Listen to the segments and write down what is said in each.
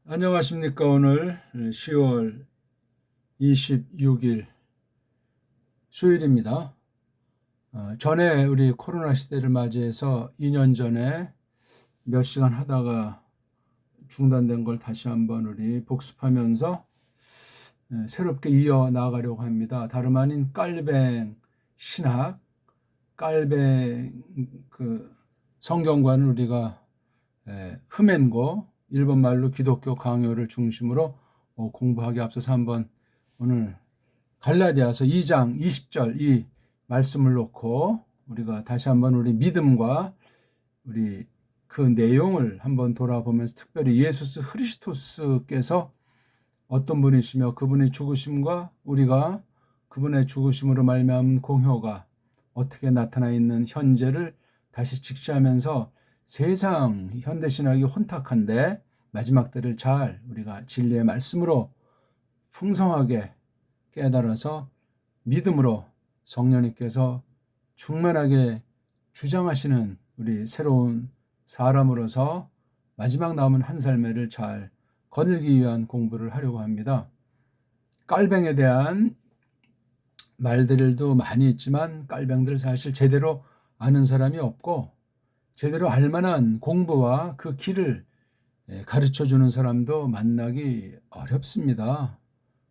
안녕하십니까. 오늘 10월 26일 수요일입니다. 전에 우리 코로나 시대를 맞이해서 2년 전에 몇 시간 하다가 중단된 걸 다시 한번 우리 복습하면서 새롭게 이어나가려고 합니다. 다름 아닌 깔뱅 신학, 깔뱅 성경관을 우리가 흠앤고 일본 말로 기독교 강요를 중심으로 공부하기 앞서서 한번 오늘 갈라디아서 2장 20절 이 말씀을 놓고 우리가 다시 한번 우리 믿음과 우리 그 내용을 한번 돌아보면서 특별히 예수 그리스도께서 어떤 분이시며 그분의 죽으심과 우리가 그분의 죽으심으로 말미암은 공효가 어떻게 나타나 있는 현재를 다시 직시하면서 세상 현대신학이 혼탁한데 마지막 때를 잘 우리가 진리의 말씀으로 풍성하게 깨달아서 믿음으로 성령님께서 충만하게 주장하시는 우리 새로운 사람으로서 마지막 남은 한 삶을 잘 거닐기 위한 공부를 하려고 합니다. 깔뱅에 대한 말들도 많이 있지만 깔뱅들 사실 제대로 아는 사람이 없고 제대로 알만한 공부와 그 길을 가르쳐주는 사람도 만나기 어렵습니다.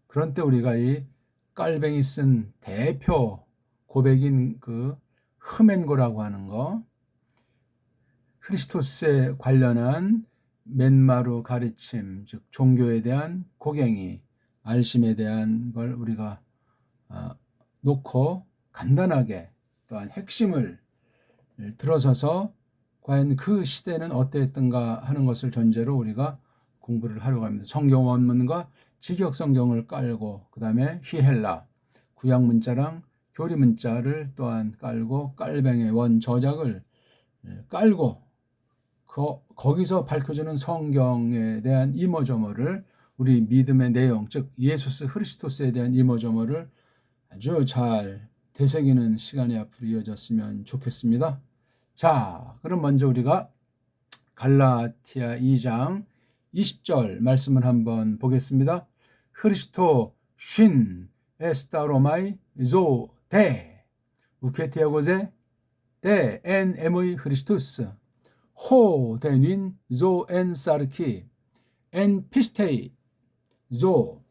그런 때 우리가 이 깔뱅이 쓴 대표 고백인 그 흐멘고라고 하는 거, 크리스토스에 관련한 맨마루 가르침, 즉 종교에 대한 고갱이, 알심에 대한 걸 우리가 놓고 간단하게 또한 핵심을 들어서서 과연 그 시대는 어땠던가 하는 것을 전제로 우리가 공부를 하려고 합니다. 성경 원문과 직역 성경을 깔고 그 다음에 히헬라, 구약 문자랑 교리 문자를 또한 깔고 깔뱅의 원 저작을 깔고 거기서 밝혀주는 성경에 대한 이모저모를 우리 믿음의 내용, 즉 예수 그리스도스에 대한 이모저모를 아주 잘 되새기는 시간이 앞으로 이어졌으면 좋겠습니다. 자, 그럼 먼저 우리가 갈라티아 2장 20절 말씀을 한번 보겠습니다. 크리스토 쉰 에스타로마이 조데 우케티아고제 데 엔 에모이 크리스투스 호 데닌 조엔 사르키 엔 피스테이 조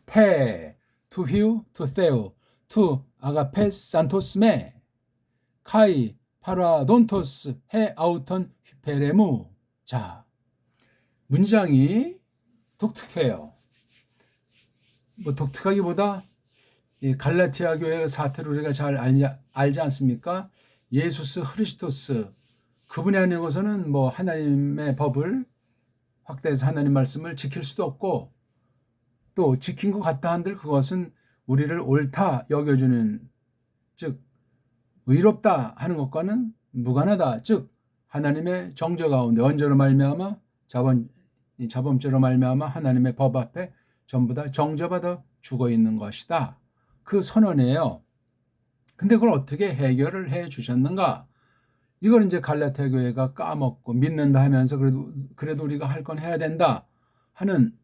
페 투휘우 투세우 투 아가페스 산토스메 카이 파라돈토스 헤 아우턴 휘페레무. 자, 문장이 독특해요. 뭐 독특하기보다 이 갈라티아 교회의 사태를 우리가 잘 알지 않습니까? 예수스 크리스토스 그분이 아니고서는 뭐 하나님의 법을 확대해서 하나님 말씀을 지킬 수도 없고 또 지킨 것 같다 한들 그것은 우리를 옳다 여겨주는 즉 의롭다 하는 것과는 무관하다. 즉 하나님의 정죄 가운데 언제로 말미암아 자범죄로 말미암아 하나님의 법 앞에 전부 다 정죄받아 죽어 있는 것이다. 그 선언이에요. 근데 그걸 어떻게 해결을 해 주셨는가? 이걸 이제 갈라디아 교회가 까먹고 믿는다 하면서 그래도 우리가 할 건 해야 된다 하는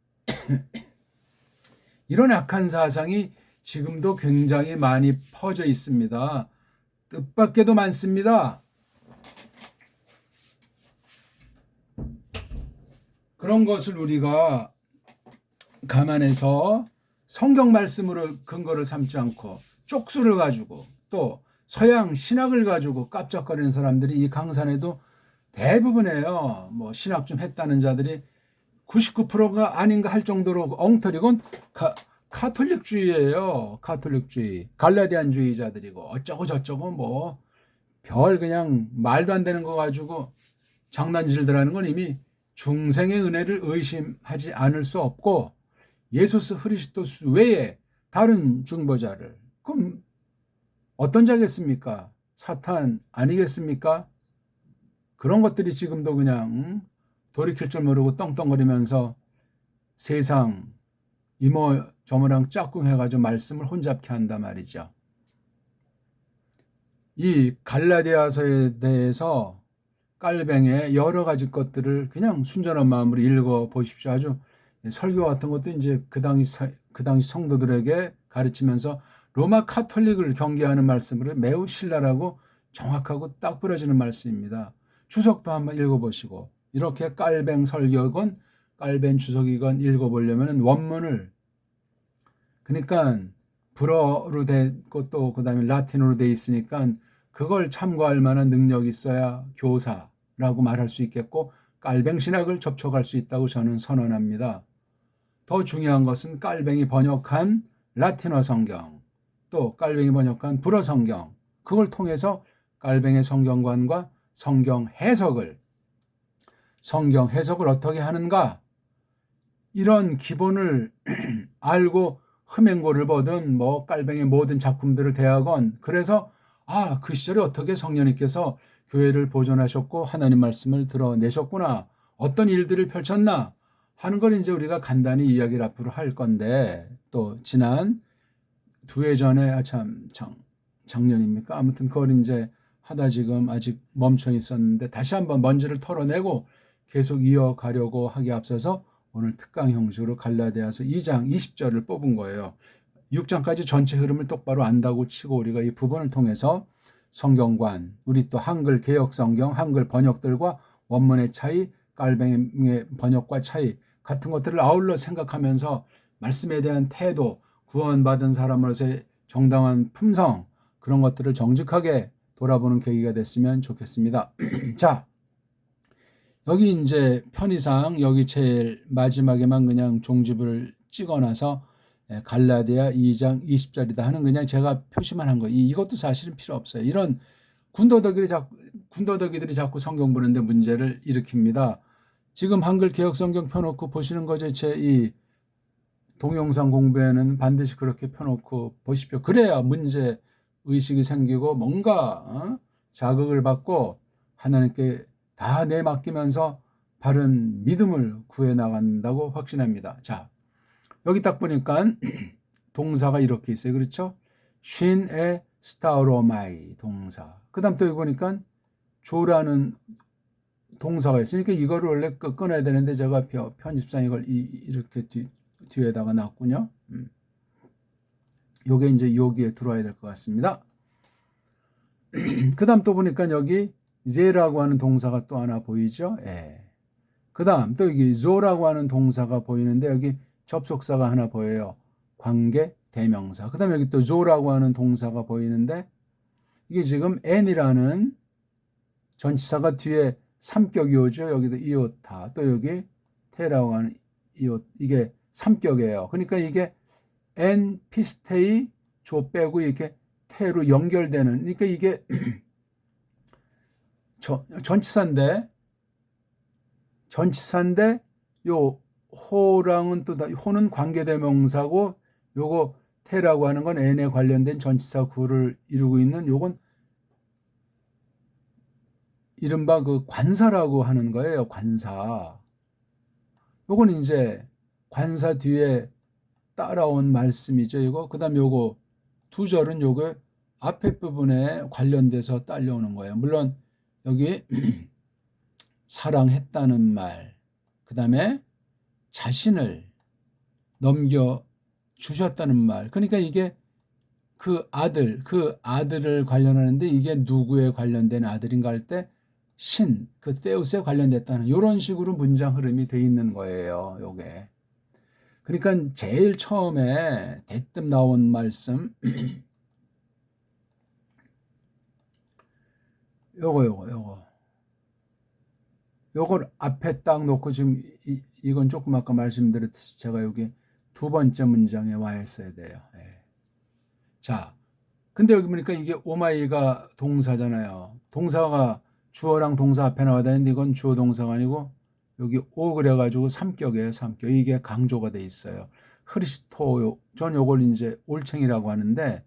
이런 악한 사상이 지금도 굉장히 많이 퍼져 있습니다. 뜻밖에도 많습니다. 그런 것을 우리가 감안해서 성경 말씀으로 근거를 삼지 않고 쪽수를 가지고 또 서양 신학을 가지고 깝작거리는 사람들이 이 강산에도 대부분이에요. 뭐 신학 좀 했다는 자들이 99%가 아닌가 할 정도로 엉터리건 카톨릭주의예요. 카톨릭주의, 갈라디안주의자들이고 어쩌고 저쩌고 뭐 별 그냥 말도 안 되는 거 가지고 장난질들 하는 건 이미 중생의 은혜를 의심하지 않을 수 없고 예수 그리스도스 외에 다른 중보자를 그럼 어떤 자겠습니까? 사탄 아니겠습니까? 그런 것들이 지금도 그냥 돌이킬 줄 모르고 떵떵거리면서 세상 이모저모랑 짝꿍해가지고 말씀을 혼잡케 한단 말이죠. 이 갈라디아서에 대해서 깔뱅의 여러 가지 것들을 그냥 순전한 마음으로 읽어 보십시오. 아주 설교 같은 것도 이제 그 당시 성도들에게 가르치면서 로마 카톨릭을 경계하는 말씀으로 매우 신랄하고 정확하고 딱 부러지는 말씀입니다. 주석도 한번 읽어보시고 이렇게 깔뱅 설교건 깔뱅 주석이건 읽어보려면 원문을 그러니까 불어로 된 것도 그다음에 라틴어로 돼 있으니까 그걸 참고할 만한 능력이 있어야 교사라고 말할 수 있겠고 깔뱅 신학을 접촉할 수 있다고 저는 선언합니다. 더 중요한 것은 깔뱅이 번역한 라틴어 성경, 또 깔뱅이 번역한 불어 성경, 그걸 통해서 깔뱅의 성경관과 성경 해석을 어떻게 하는가, 이런 기본을 알고 흠행고를 보든 뭐 깔뱅의 모든 작품들을 대하건, 그래서 그 시절에 어떻게 성령님께서 교회를 보존하셨고 하나님 말씀을 드러내셨구나, 어떤 일들을 펼쳤나 하는 걸 이제 우리가 간단히 이야기를 앞으로 할 건데, 또 지난 2회 전에 작년입니까? 아무튼 그걸 이제 하다 지금 아직 멈춰 있었는데 다시 한번 먼지를 털어내고 계속 이어가려고 하기에 앞서서 오늘 특강 형식으로 갈라디아서 2장 20절을 뽑은 거예요. 6장까지 전체 흐름을 똑바로 안다고 치고 우리가 이 부분을 통해서 성경관, 우리 또 한글 개역 성경, 한글 번역들과 원문의 차이, 깔뱅의 번역과 차이 같은 것들을 아울러 생각하면서 말씀에 대한 태도, 구원받은 사람으로서의 정당한 품성, 그런 것들을 정직하게 돌아보는 계기가 됐으면 좋겠습니다. 자, 여기 이제 편의상 여기 제일 마지막에만 그냥 종집을 찍어놔서 갈라디아 2장 20절이다 하는 그냥 제가 표시만 한 거. 이것도 사실은 필요 없어요. 이런 군더더기들이 자꾸 성경 보는데 문제를 일으킵니다. 지금 한글 개역 성경 펴놓고 보시는 거죠. 제 이 동영상 공부에는 반드시 그렇게 펴놓고 보십시오. 그래야 문제 의식이 생기고 뭔가 자극을 받고 하나님께 다 내맡기면서 바른 믿음을 구해 나간다고 확신합니다. 자, 여기 딱 보니까 동사가 이렇게 있어요. 그렇죠? 쉰에 스타로마이 동사. 그 다음 또 여기 보니까 조라는 동사가 있으니까 이거를 원래 끊어야 되는데 제가 편집상 이걸 이렇게 뒤에다가 놨군요. 요게 이제 여기에 들어와야 될 것 같습니다. 그 다음 또 보니까 여기 제라고 하는 동사가 또 하나 보이죠? 예. 그 다음 또 여기 조라고 하는 동사가 보이는데 여기 접속사가 하나 보여요. 관계 대명사. 그 다음에 여기 또 조라고 하는 동사가 보이는데 이게 지금 n이라는 전치사가 뒤에 삼격이 오죠. 여기도 이오타. 또 여기 테라고 하는 이게 삼격이에요. 그러니까 이게 n 피스테이 조 빼고 이렇게 테로 연결되는, 그러니까 이게 전치사인데 요 호랑은 또 호는 관계대명사고 요거 테라고 하는 건 n에 관련된 전치사 구를 이루고 있는 요건 이른바 그 관사라고 하는 거예요. 관사. 요건 이제 관사 뒤에 따라온 말씀이죠. 이거. 그다음 요거 두 절은 요거 앞에 부분에 관련돼서 딸려오는 거예요. 물론 여기 사랑했다는 말, 그다음에 자신을 넘겨 주셨다는 말. 그러니까 이게 그 아들을 관련하는데 이게 누구에 관련된 아들인가 할 때 그 테우스에 관련됐다는 이런 식으로 문장 흐름이 돼 있는 거예요. 요게. 그러니까 제일 처음에 대뜸 나온 말씀 요걸 앞에 딱 놓고 지금 이건 조금 아까 말씀드렸듯이 제가 여기 두 번째 문장에 와 있어야 돼요. 예. 자, 근데 여기 보니까 이게 오마이가 동사잖아요. 동사가 주어랑 동사 앞에 나와야 되는데 이건 주어 동사가 아니고 여기 오 그래가지고 삼격이에요. 삼격. 이게 강조가 돼 있어요. 흐리스토, 전 요걸 이제 올챙이라고 하는데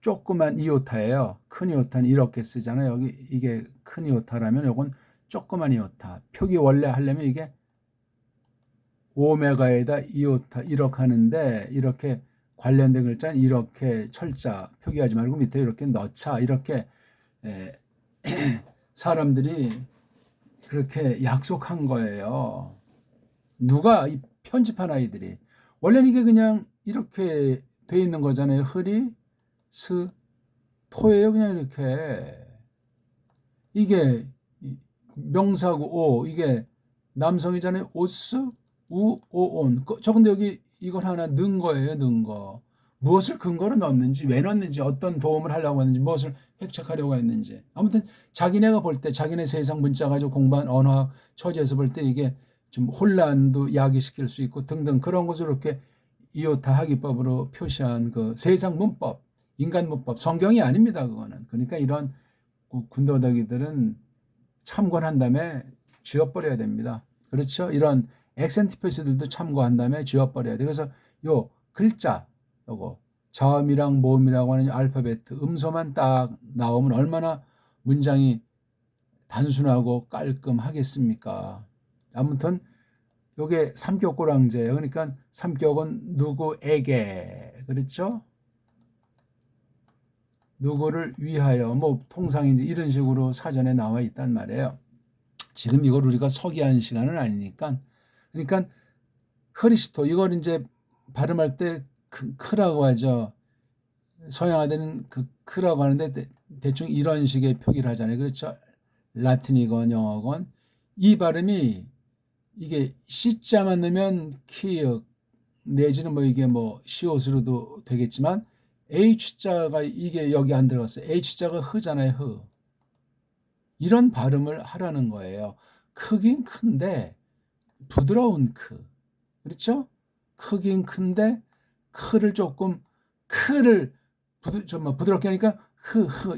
조그만 이오타예요. 큰 이오타는 이렇게 쓰잖아요. 여기 이게 큰 이오타라면 요건 조그만 이오타. 표기 원래 하려면 이게 오메가에다 이오타 이렇게 하는데 이렇게 관련된 글자는 이렇게 철자 표기하지 말고 밑에 이렇게 넣자. 이렇게 사람들이 그렇게 약속한 거예요. 누가 이 편집한 아이들이. 원래는 이게 그냥 이렇게 돼 있는 거잖아요. 흐리, 스, 토예요. 그냥 이렇게. 이게 명사고 오, 이게 남성이잖아요. 오스, 우, 오온. 저 근데 여기 이걸 하나 넣은 거예요. 넣은 거. 무엇을 근거로 넣었는지, 왜 넣었는지, 어떤 도움을 하려고 했는지, 무엇을 획책하려고 했는지. 아무튼 자기네가 볼 때, 자기네 세상 문자 가지고 공부한 언어학 처지에서 볼 때 이게 좀 혼란도 야기시킬 수 있고 등등 그런 것을 이렇게 이오타 학위법으로 표시한 그 세상 문법, 인간 문법, 성경이 아닙니다. 그거는. 그러니까 이런 군더더기들은 참고한 다음에 지워버려야 됩니다. 그렇죠? 이런 액센트 표시들도 참고한 다음에 지워버려야 돼. 그래서 요 글자, 요거 자음이랑 모음이라고 하는 알파벳 음소만 딱 나오면 얼마나 문장이 단순하고 깔끔하겠습니까? 아무튼 요게 삼격고랑제예요. 그러니까 삼격은 누구에게, 그렇죠? 누구를 위하여, 뭐 통상 이제 이런 식으로 사전에 나와 있단 말이에요. 지금 이걸 우리가 서기하는 시간은 아니니까. 그러니까 흐리스토, 이걸 이제 발음할 때 크라고 하죠. 서양화되는 그 크라고 하는데 대충 이런 식의 표기를 하잖아요. 그렇죠? 라틴이건 영어건 이 발음이 이게 C자만 넣으면 키읔 내지는 뭐 이게 뭐 시옷으로도 되겠지만 H자가 이게 여기 안 들어갔어요. H자가 흐잖아요. 흐. 이런 발음을 하라는 거예요. 크긴 큰데 부드러운 크. 그렇죠? 크긴 큰데 크를 조금 크를 부드럽게 하니까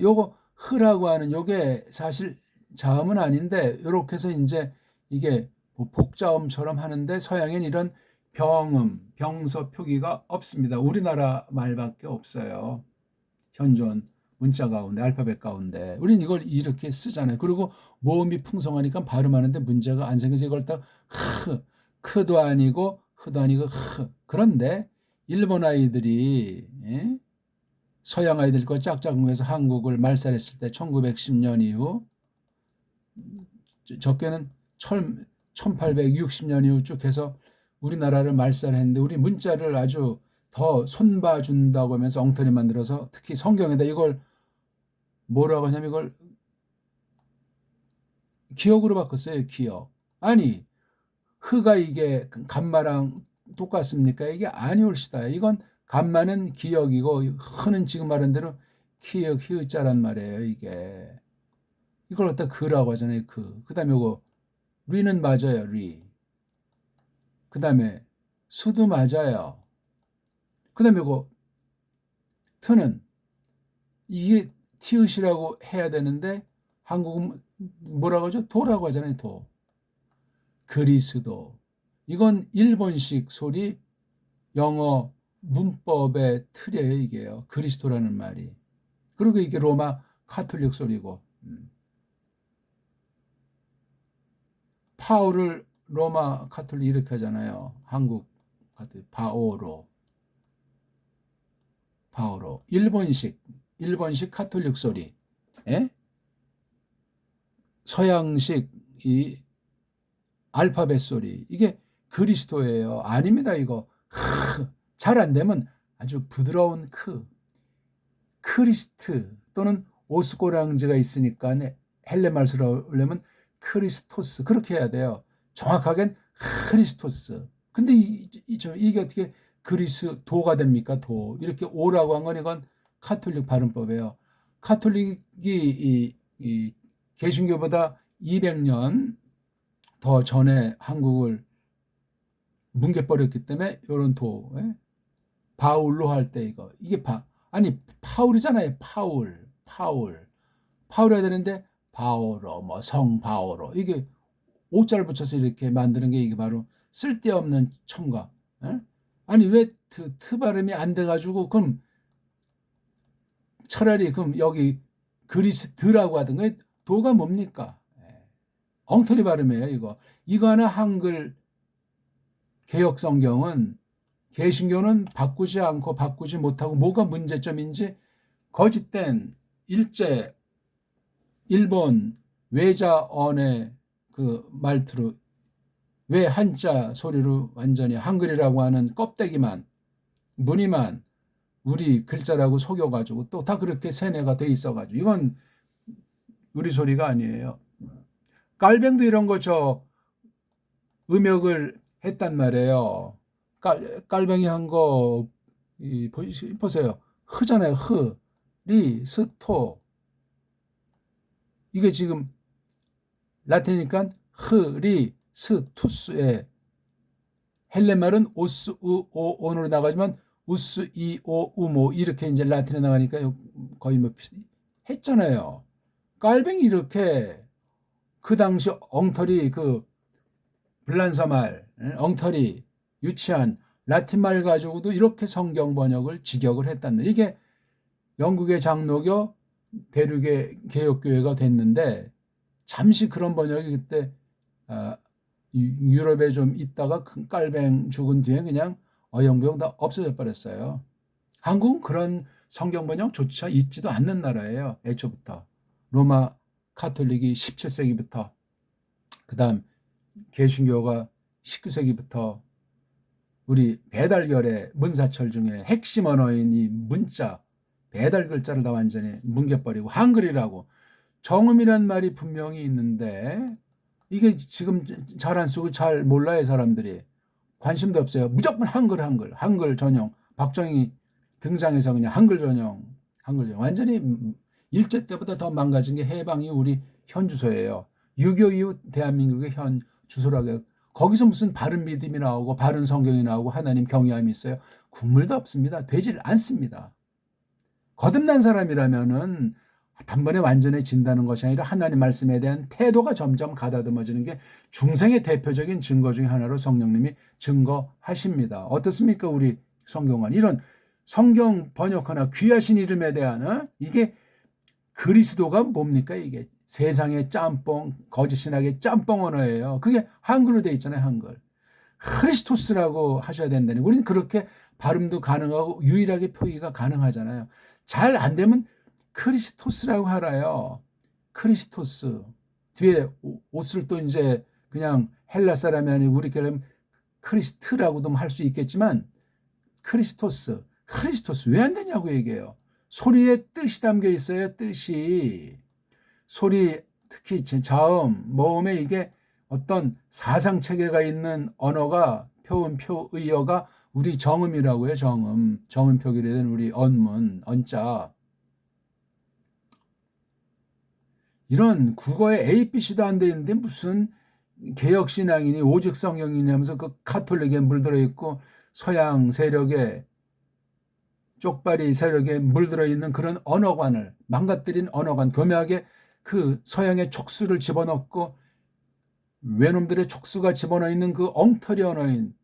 요거 흐라고 하는 요게 사실 자음은 아닌데 요렇게 해서 이제 이게 뭐 복자음처럼 하는데 서양엔 이런 병음, 병서 표기가 없습니다. 우리나라 말밖에 없어요. 현존 문자 가운데, 알파벳 가운데. 우린 이걸 이렇게 쓰잖아요. 그리고 모음이 풍성하니까 발음하는데 문제가 안 생겨서 이걸 딱 크도 아니고 흐도 아니고 그런데 일본 아이들이 서양 아이들과 짝짝꿍해서 한국을 말살했을 때 1910년 이후 적게는 1860년 이후 쭉 해서 우리나라를 말살했는데 우리 문자를 아주 더 손봐준다고 하면서 엉터리 만들어서 특히 성경에다 이걸 뭐라고 하냐면 이걸 기억으로 바꿨어요. 기억. 아니 흐가 이게 감마랑 똑같습니까? 이게 아니올시다. 이건 감마는 기억이고 흐는 지금 말한 대로 기억 히읗자란 말이에요. 이게 이걸 갖다 그라고 하잖아요. 그 다음에 이거 리는 맞아요. 리. 그 다음에 수도 맞아요. 그 다음에 이거 트는 이게 티읕이라고 해야 되는데 한국은 뭐라고 하죠? 도라고 하잖아요. 도. 그리스도. 이건 일본식 소리 영어 문법의 틀이에요. 이게요. 그리스도라는 말이. 그리고 이게 로마 카톨릭 소리고. 파울을 로마 카톨릭 이렇게 하잖아요. 한국 카톨릭 바오로. 일본식 카톨릭 소리. 예? 서양식 이 알파벳 소리. 이게 그리스도예요. 아닙니다. 이거. 잘 안 되면 아주 부드러운 크리스트 또는 오스고랑즈가 있으니까 헬레말 쓰려면 크리스토스 그렇게 해야 돼요. 정확하게는 크리스토스. 근데 이게 어떻게 그리스도가 됩니까? 도. 이렇게 오라고 한 건 이건 카톨릭 발음법이에요. 카톨릭이 이 개신교보다 200년 더 전에 한국을 뭉개버렸기 때문에 이런 도. 바울로 할 때 이게 아니 파울이잖아요. 파울 해야 되는데 바오로 뭐 성 바오로 이게 오자를 붙여서 이렇게 만드는 게 이게 바로 쓸데없는 첨가. 아니 왜 트 발음이 안 돼가지고 그럼 차라리 그럼 여기 그리스드라고 하든가 도가 뭡니까? 엉터리 발음이에요. 이거 하나 한글 개역 성경은 개신교는 바꾸지 않고 바꾸지 못하고 뭐가 문제점인지 거짓된 일제 일본 외자언의 그 말투로 왜 한자 소리로 완전히 한글이라고 하는 껍데기만 무늬만 우리 글자라고 속여가지고 또 다 그렇게 세뇌가 돼 있어가지고 이건 우리 소리가 아니에요. 깔뱅도 이런 거 저 음역을 했단 말이에요. 깔뱅이 한 거 보세요. 흐잖아요. 흐, 리, 스, 토. 이게 지금 라틴이니까 흐, 리, 스, 투스에 헬렌말은 오스, 우, 오, 온으로 나가지만 우스, 이, 오, 우모 이렇게 이제 라틴에 나가니까 거의 뭐 했잖아요. 깔뱅이 이렇게 그 당시 엉터리 그 불란서 말, 엉터리 유치한 라틴 말 가지고도 이렇게 성경 번역을 직역을 했다는 이게 영국의 장로교 대륙의 개혁교회가 됐는데 잠시 그런 번역이 그때 유럽에 좀 있다가 깔뱅 죽은 뒤에 그냥 어영부영 다 없어져 버렸어요. 한국은 그런 성경 번역조차 있지도 않는 나라예요. 애초부터. 로마 카톨릭이 17세기부터 그 다음 개신교가 19세기부터 우리 배달결의 문사철 중에 핵심 언어인 이 문자 배달 글자를 다 완전히 뭉개버리고 한글이라고 정음이란 말이 분명히 있는데 이게 지금 잘 안 쓰고 잘 몰라요. 사람들이 관심도 없어요. 무조건 한글 전용. 박정희 등장해서 그냥 한글 전용 완전히 일제 때보다 더 망가진 게 해방이 우리 현 주소예요. 6.25 이후 대한민국의 현 주소라고. 거기서 무슨 바른 믿음이 나오고 바른 성경이 나오고 하나님 경외함이 있어요. 국물도 없습니다. 되질 않습니다. 거듭난 사람이라면은 단번에 완전해진다는 것이 아니라 하나님 말씀에 대한 태도가 점점 가다듬어지는 게 중생의 대표적인 증거 중에 하나로 성령님이 증거하십니다. 어떻습니까? 우리 성경은 이런 성경 번역하나 귀하신 이름에 대한 이게 그리스도가 뭡니까? 이게 세상의 짬뽕 거짓 신학의 짬뽕 언어예요. 그게 한글로 돼 있잖아요. 한글. 크리스토스라고 하셔야 된다니. 우리는 그렇게 발음도 가능하고 유일하게 표기가 가능하잖아요. 잘 안 되면 크리스토스라고 하라요. 크리스토스. 뒤에 옷을 또 이제 그냥 헬라 사람이 아니고 우리처럼 크리스트라고도 할 수 있겠지만 크리스토스 왜 안 되냐고 얘기해요. 소리에 뜻이 담겨 있어요. 뜻이. 소리 특히 자음, 모음에 이게 어떤 사상체계가 있는 언어가 표음, 표의어가 우리 정음이라고 해요. 정음 표기를 된 우리 언문, 언자. 이런 국어에 A, B, C도 안 돼 있는데 무슨 개혁신앙이니 오직 성경이니 하면서 그 카톨릭에 물들어 있고 서양 세력에 쪽발이 세력에 물들어 있는 그런 언어관을 망가뜨린 언어관 교묘하게 그 서양의 촉수를 집어넣고 외놈들의 촉수가 집어넣어 있는 그 엉터리 언어인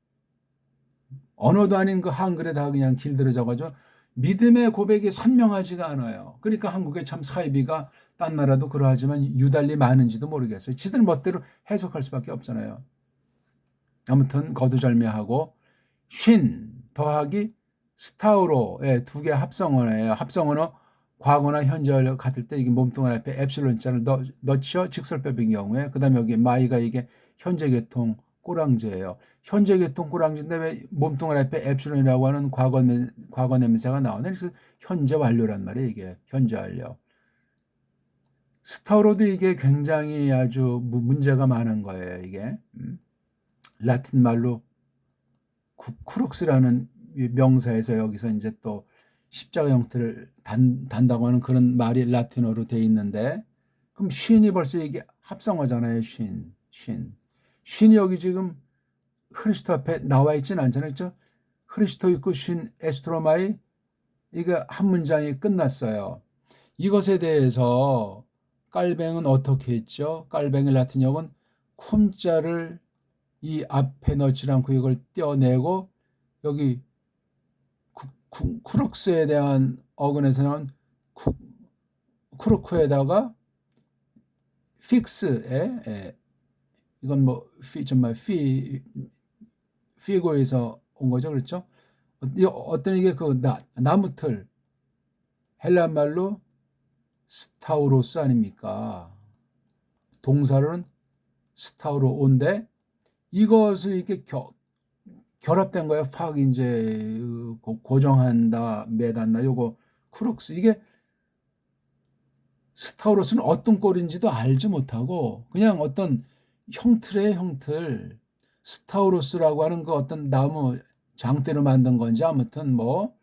언어도 아닌 그 한글에 다 그냥 길들여져가지고 믿음의 고백이 선명하지가 않아요. 그러니까 한국의 참 사이비가 딴 나라도 그러하지만 유달리 많은지도 모르겠어요. 지들 멋대로 해석할 수밖에 없잖아요. 아무튼 거두절미하고 쉰 더하기 스타우로의 두 개 합성어예요. 합성어는 과거나 현재를 같을 때 이게 몸뚱아리 앞에 엡실론자를 넣죠. 직설법인 경우에. 그 다음에 여기 마이가 이게 현재계통 꼬랑지예요. 현재계통 꼬랑지인데 왜 몸뚱아리 앞에 엡실론이라고 하는 과거 냄새가 나오네. 그래서 현재 완료란 말이에요. 이게 현재 완료. 스타우로도 이게 굉장히 아주 문제가 많은 거예요. 이게 라틴 말로 쿠룩스라는 명사에서 여기서 이제 또 십자가 형태를 단다고 하는 그런 말이 라틴어로 돼 있는데 그럼 쉰이 벌써 이게 합성어잖아요. 쉰이 여기 지금 크리스토 앞에 나와 있지는 않잖아요. 그렇죠? 크리스토 있고 쉰 에스트로마이 이게 한 문장이 끝났어요. 이것에 대해서 깔뱅은 어떻게 했죠? 깔뱅의 라틴어는 쿰자를 이 앞에 넣지 않고 이걸 떼어내고 여기 쿠룩스에 대한 어근에서는 쿠르크에다가 픽스에 이건 뭐 피고에서 온 거죠. 그렇죠? 어떤 이게 그 나무틀 헬라 말로 스타우로스 아닙니까? 동사로는 스타우로온데 이것을 이렇게 결합된 거예요. 팍 이제 고정한다, 매단다. 요거 크룩스. 이게 스타우로스는 어떤 꼴인지도 알지 못하고 그냥 어떤 형틀의 형틀. 스타우로스라고 하는 그 어떤 나무 장대로 만든 건지 아무튼 뭐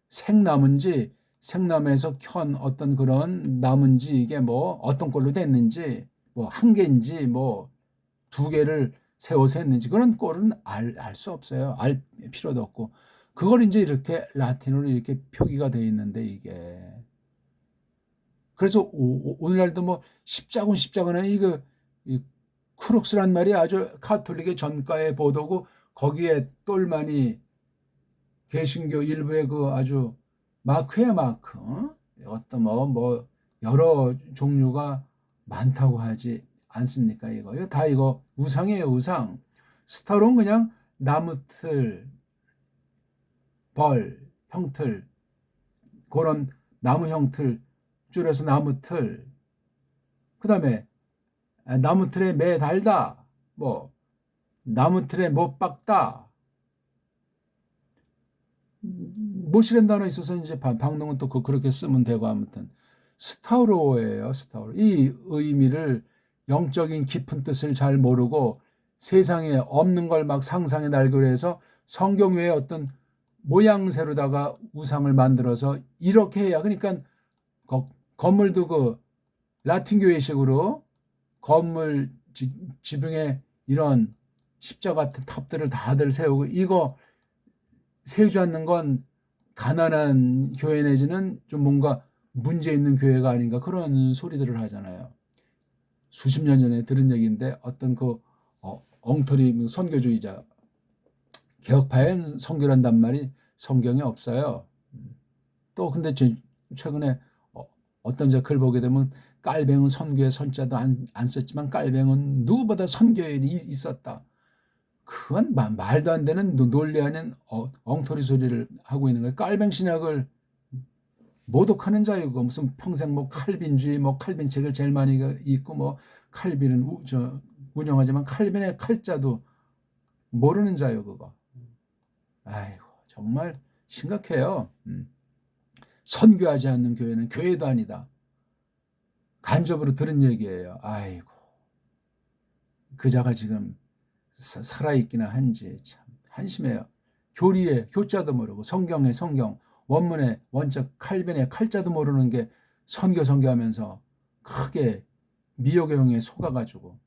생나무인지 생나무에서 켠 어떤 그런 나무인지 이게 뭐 어떤 꼴로 됐는지 뭐 한 개인지 뭐 두 개를 세워서 했는지 그런 꼴은 알 수 없어요. 알 필요도 없고 그걸 이제 이렇게 라틴어로 이렇게 표기가 돼 있는데 이게 그래서 오늘날도 뭐 십자군은 이거 이 크룩스란 말이 아주 카톨릭의 전가의 보도고 거기에 똘마니 개신교 일부의 그 아주 마크야 마크 어떤 뭐 여러 종류가 많다고 하지 않습니까? 이거 다 이거 우상이에요. 우상. 스타로는 그냥 나무틀 벌 형틀 그런 나무 형틀 줄여서 나무틀 그다음에 나무틀에 매 달다 뭐 나무틀에 못 박다 못이란 단어 있어서 이제 방송은 또 그렇게 쓰면 되고 아무튼 스타우로예요. 스타우로. 이 의미를 영적인 깊은 뜻을 잘 모르고 세상에 없는 걸 막 상상해 날고 해서 성경 외에 어떤 모양새로다가 우상을 만들어서 이렇게 해야 그러니까 건물도 그 라틴 교회식으로 건물 지붕에 이런 십자가 같은 탑들을 다들 세우고 이거 세우지 않는 건 가난한 교회 내지는 좀 뭔가 문제 있는 교회가 아닌가 그런 소리들을 하잖아요. 수십 년 전에 들은 얘기인데 어떤 그 엉터리 선교주의자 개혁파엔 선교란단 말이 성경에 없어요. 또 근데 최근에 어떤 글 보게 되면 깔뱅은 선교의 선자도 안 썼지만 깔뱅은 누구보다 선교에 있었다. 그건 말도 안 되는 논리 아닌 엉터리 소리를 하고 있는 거예요. 깔뱅 신약을 모독하는 자유고 무슨 평생 뭐 칼빈주의 뭐 칼빈 책을 제일 많이 읽고 뭐 칼빈은 운영하지만 칼빈의 칼자도 모르는 자유 그거. 아이고 정말 심각해요. 선교하지 않는 교회는 교회도 아니다. 간접으로 들은 얘기예요. 아이고 그자가 지금 살아있기나 한지 참 한심해요. 교리의 교자도 모르고 성경의 성경 원문의 원적 칼빈의 칼자도 모르는 게 선교하면서 크게 미혹의 속아가지고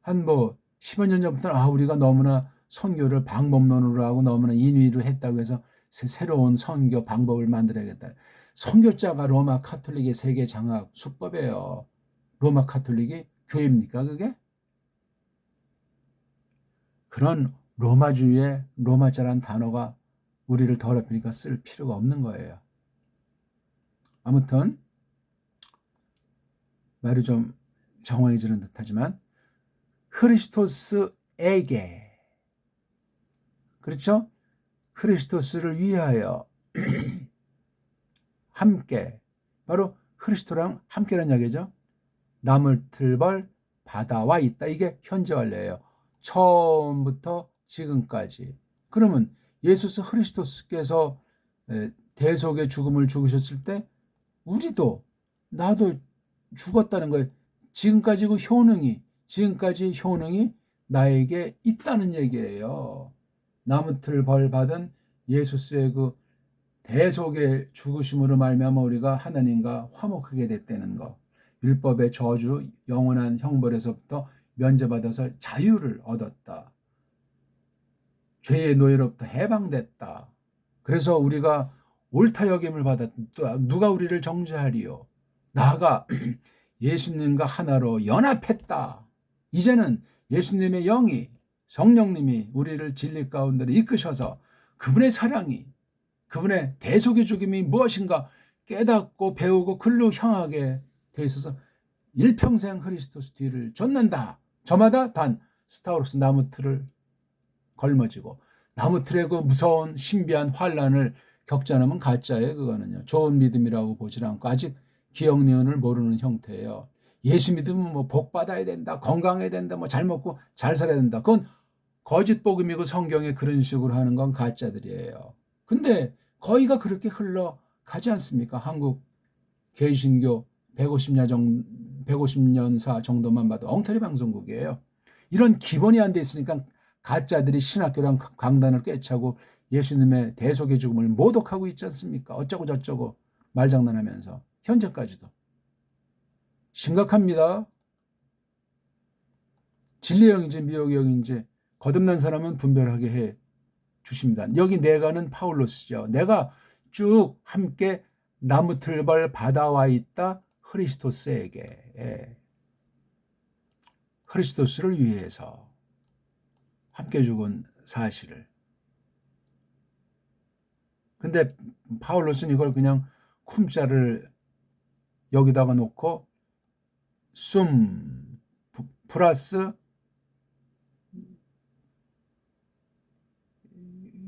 한 뭐 10여 년 전부터는 우리가 너무나 선교를 방법론으로 하고 너무나 인위로 했다고 해서 새로운 선교 방법을 만들어야겠다. 선교자가 로마 카톨릭의 세계 장학 수법이에요. 로마 카톨릭이 교회입니까 그게? 그런 로마주의의 로마자란 단어가 우리를 더럽히니까 쓸 필요가 없는 거예요. 아무튼 말이 좀 정황해지는 듯하지만 크리스토스에게 그렇죠? 크리스토스를 위하여 함께 바로 크리스토랑 함께라는 이야기죠. 나무틀벌 바다와 있다. 이게 현재 완료예요. 처음부터 지금까지. 그러면 예수 크리스토스께서 대속의 죽음을 죽으셨을 때 우리도 나도 죽었다는 거예요. 지금까지 나에게 있다는 얘기예요. 나무틀 벌 받은 예수스의 그 대속의 죽으심으로 말미암아 우리가 하나님과 화목하게 됐다는 거. 율법의 저주, 영원한 형벌에서부터 면제받아서 자유를 얻었다. 죄의 노예로부터 해방됐다. 그래서 우리가 옳다 여김을 받았다. 누가 우리를 정죄하리요? 나아가 예수님과 하나로 연합했다. 이제는 예수님의 영이 성령님이 우리를 진리 가운데로 이끄셔서 그분의 사랑이 그분의 대속의 죽음이 무엇인가 깨닫고 배우고 글로 향하게 돼 있어서 일평생 크리스토스 뒤를 쫓는다. 저마다 단 스타우로스 나무틀을 걸머지고 나무틀의 그 무서운 신비한 환란을 겪지 않으면 가짜예요. 그거는요. 좋은 믿음이라고 보질 않고 아직 기억니은을 모르는 형태예요. 예수 믿으면 뭐 복 받아야 된다, 건강해야 된다, 뭐 잘 먹고 잘 살아야 된다. 그건 거짓 복음이고 성경에 그런 식으로 하는 건 가짜들이에요. 근데 거의가 그렇게 흘러가지 않습니까? 한국 개신교 150년사 정도만 봐도 엉터리 방송국이에요. 이런 기본이 안 돼 있으니까 가짜들이 신학교랑 강단을 꿰차고 예수님의 대속의 죽음을 모독하고 있지 않습니까? 어쩌고 저쩌고 말장난하면서 현재까지도. 심각합니다. 진리의 영인지 미혹의 영인지 거듭난 사람은 분별하게 해 주십니다. 여기 내가는 파울로스죠. 내가 쭉 함께 나무틀벌 받아와 있다 크리스토스에게. 예. 크리스토스를 위해서 함께 죽은 사실을. 근데 파울로스는 이걸 그냥 쿰자를 여기다가 놓고 숨 플러스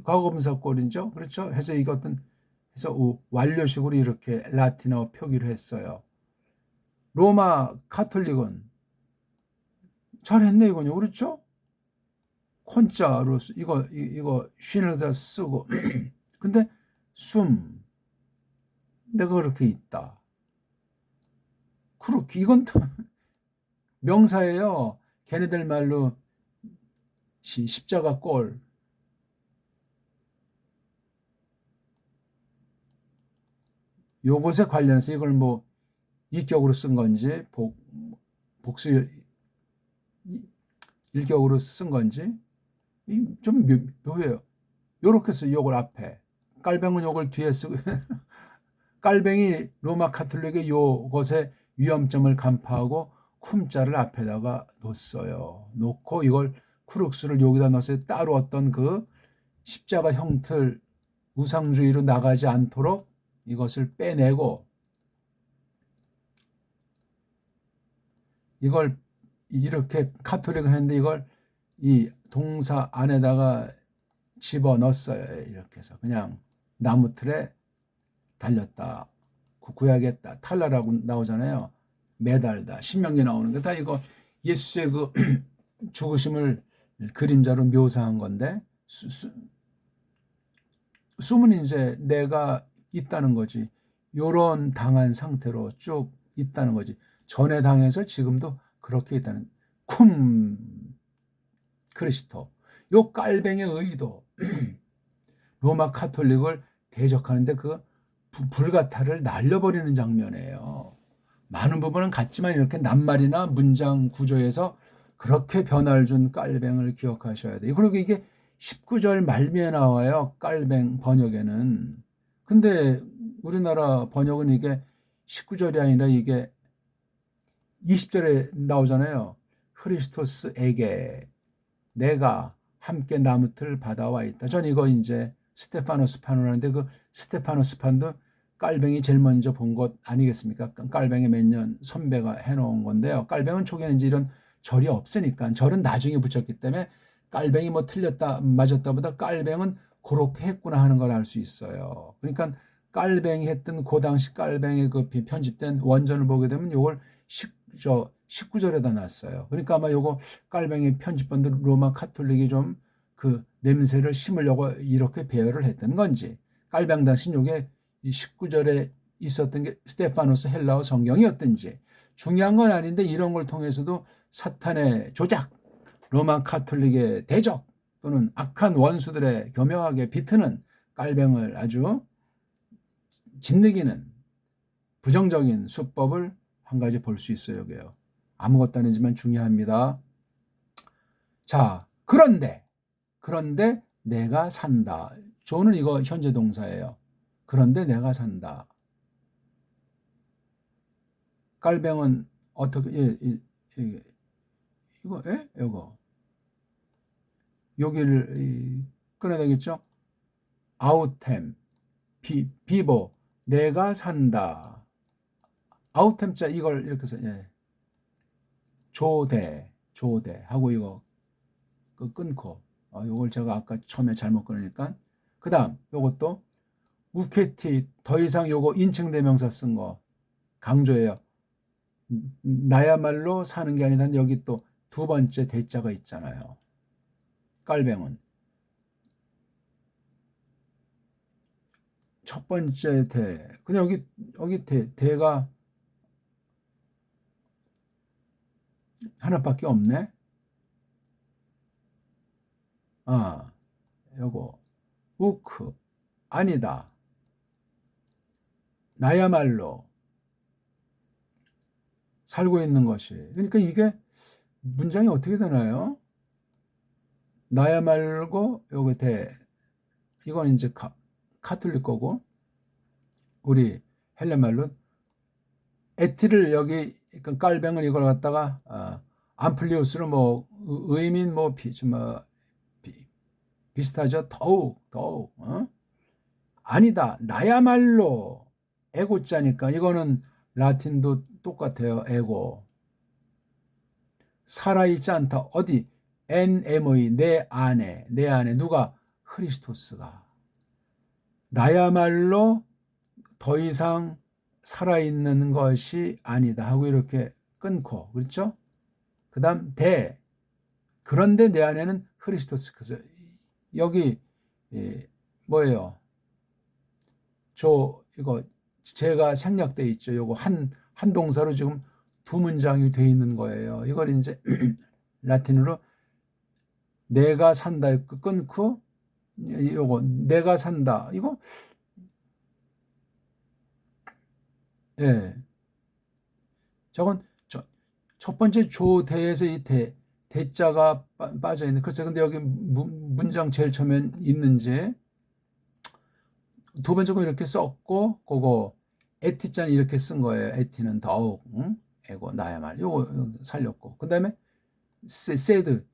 과거분사 꼴이죠. 그렇죠? 해서 이것은 해서 완료식으로 이렇게 라틴어 표기를 했어요. 로마 카톨릭은 잘했네 이거요. 그렇죠? 콘자로 이거 쉰을 다 쓰고 근데 숨 내가 그렇게 있다. 그렇게 이건 또 명사예요. 걔네들 말로 십자가 꼴. 요것에 관련해서 이걸 뭐 이격으로 쓴 건지 복수 일격으로 쓴 건지 좀 묘해요. 요렇게 써 요걸 앞에 깔뱅은 요걸 뒤에 쓰고 깔뱅이 로마 카톨릭의 요것의 위험점을 간파하고 쿰자를 앞에다가 놓았어요. 놓고 이걸 크룩스를 여기다 넣어서 따로 어떤 그 십자가 형틀 우상주의로 나가지 않도록 이것을 빼내고 이걸 이렇게 카톨릭은 했는데 이걸 이 동사 안에다가 집어넣었어요. 이렇게 해서 그냥 나무틀에 달렸다. 구약했다. 탈라라고 나오잖아요. 매달다. 신명기에 나오는 거 다 이거 예수의 그 죽으심을 그림자로 묘사한 건데 숨은 이제 내가 있다는 거지. 요런 당한 상태로 쭉 있다는 거지. 전에 당해서 지금도 그렇게 있다는 쿰 크리스토. 요 깔뱅의 의도 로마 카톨릭을 대적하는데 그 불가타를 날려버리는 장면이에요. 많은 부분은 같지만 이렇게 낱말이나 문장 구조에서 그렇게 변화를 준 깔뱅을 기억하셔야 돼요. 그리고 이게 19절 말미에 나와요. 깔뱅 번역에는. 근데 우리나라 번역은 이게 19절이 아니라 이게 20절에 나오잖아요. 크리스토스에게 내가 함께 나무틀 받아와 있다. 전 이거 이제 스테파노스 판이라는데 그 스테파노스 판도 깔뱅이 제일 먼저 본 것 아니겠습니까? 깔뱅이 몇 년 선배가 해놓은 건데요. 깔뱅은 초기에는 이제 이런 절이 없으니까 절은 나중에 붙였기 때문에 깔뱅이 뭐 틀렸다 맞았다보다 깔뱅은 그렇게 했구나 하는 걸 알 수 있어요. 그러니까 깔뱅이 했던 그 당시 깔뱅이 그 편집된 원전을 보게 되면 이걸 19절에다 놨어요. 그러니까 아마 요거 깔뱅이 편집본들 로마 카톨릭이 좀 그 냄새를 심으려고 이렇게 배열을 했던 건지 깔뱅 당시 요게 19절에 있었던 게 스테파노스 헬라어 성경이었든지 중요한 건 아닌데 이런 걸 통해서도 사탄의 조작, 로마 카톨릭의 대적 또는 악한 원수들의 교묘하게 비트는 깔뱅을 아주 짓누기는 부정적인 수법을 한 가지 볼 수 있어요. 여기요. 아무것도 아니지만 중요합니다. 자, 그런데 내가 산다. 저는 이거 현재 동사예요. 그런데 내가 산다. 깔뱅은 어떻게 이거 여기를 끊어야 되겠죠? 아우템 비보 내가 산다. 아우템자 이걸 이렇게 해서 조대 하고 이거 끊고 요걸 제가 아까 처음에 잘못 끊으니까 그 다음 요것도 우케티 더 이상 요거 인칭대명사 쓴 거 강조해요. 나야말로 사는 게 아니라 여기 또 두 번째 대자가 있잖아요. 깔뱅은 첫 번째 대. 근데 여기 대가 하나밖에 없네. 아, 요거 우크 아니다. 나야말로 살고 있는 것이. 그러니까 이게 문장이 어떻게 되나요? 나야말고 요거 대. 이건 이제 카톨릭 거고 우리 헬렌말로 에티를 여기 그러니까 깔뱅을 이걸 갖다가 암플리우스로 뭐 의민 뭐 비슷하죠. 더욱 아니다. 나야말로 에고자니까 이거는 라틴도 똑같아요. 에고 살아있지 않다. 어디 NM의 내 안에 누가 크리스토스가 나야말로 더 이상 살아있는 것이 아니다 하고 이렇게 끊고 그렇죠? 그 다음 그런데 내 안에는 크리스토스. 그래서 여기 뭐예요? 이거 제가 생략돼 있죠. 요거 한 동사로 지금 두 문장이 돼 있는 거예요. 이걸 이제 라틴어로 내가 산다 끊고 요거 내가 산다 이거 저건 첫 번째 조대에서 이 대자가 빠져 있는. 글쎄 근데 여기 문장 제일 처음엔 있는지 두 번째 거 이렇게 썼고 그거 에티짠 이렇게 쓴 거예요. 에티는 더욱 에고 나야말 요거 살렸고 그 다음에 세드